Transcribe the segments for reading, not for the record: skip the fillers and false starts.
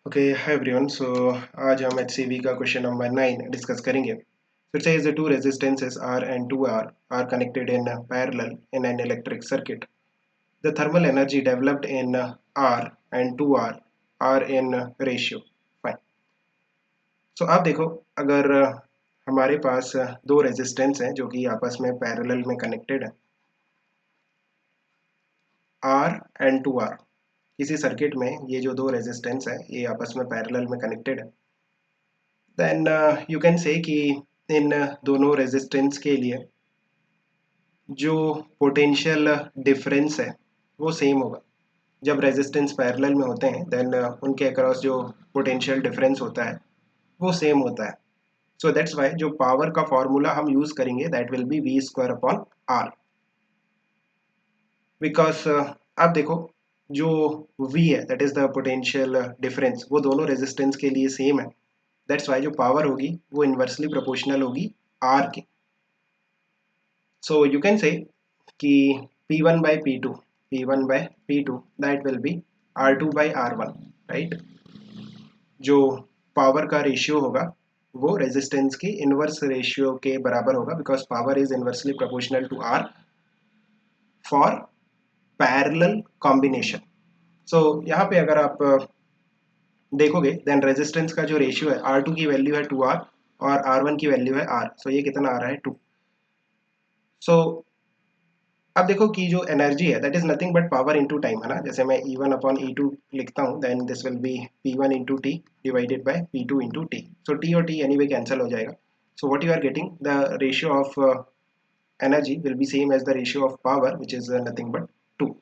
Okay hi everyone. सो आज हम HCV का क्वेश्चन नंबर 9 डिस्कस करेंगे। So it says the two resistances R and 2R are connected in parallel in an electric circuit. The thermal energy developed in R and 2R are in ratio. Fine. So आप देखो, अगर हमारे पास दो resistance हैं जो कि आपस में पैरेलल में कनेक्टेड है, R and 2R, किसी सर्किट में ये जो दो रेजिस्टेंस है ये आपस में पैरेलल में कनेक्टेड है, देन यू कैन से कि इन दोनों रेजिस्टेंस के लिए जो पोटेंशियल डिफरेंस है वो सेम होगा। जब रेजिस्टेंस पैरेलल में होते हैं देन उनके अक्रॉस जो पोटेंशियल डिफरेंस होता है वो सेम होता है। सो दैट्स वाई जो पावर का फॉर्मूला हम यूज करेंगे that will be V square upon R. Because आप देखो, जो V है that is the potential difference, वो दोनों रेजिस्टेंस के लिए सेम है। दैट्स वाई जो पावर होगी वो इन्वर्सली प्रोपोर्शनल होगी R के। So you can say कि P1 by P2, P1 by P2 that will be R2 by R1, right? जो पावर का रेशियो होगा वो रेजिस्टेंस के इनवर्स रेशियो के बराबर होगा, because power is inversely proportional to R for parallel combination. So यहाँ पे अगर आप देखोगे देन रेजिस्टेंस का जो रेशियो है R2 की वैल्यू है 2R और R1 की वैल्यू है R। सो ये कितना आ रहा है 2। सो अब देखो कि जो एनर्जी है that is nothing but power into time, है ना। जैसे मैं E1 अपॉन E2 लिखता हूँ then this will be P1 into T divided by P2 into T. So T और टी एनी वे कैंसिल हो जाएगा। So what you are getting, the ratio of energy will be same as the ratio of power which is nothing but 2।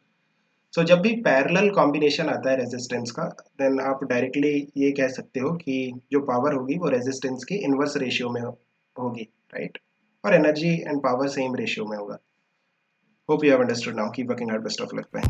So जब भी parallel combination आता है resistance का then आप directly ये कह सकते हो कि जो पावर होगी वो रेजिस्टेंस के इनवर्स रेशियो में होगी, राइट। और energy and power same ratio में होगा। Hope you have understood now. Keep working hard. Best of luck. Bye.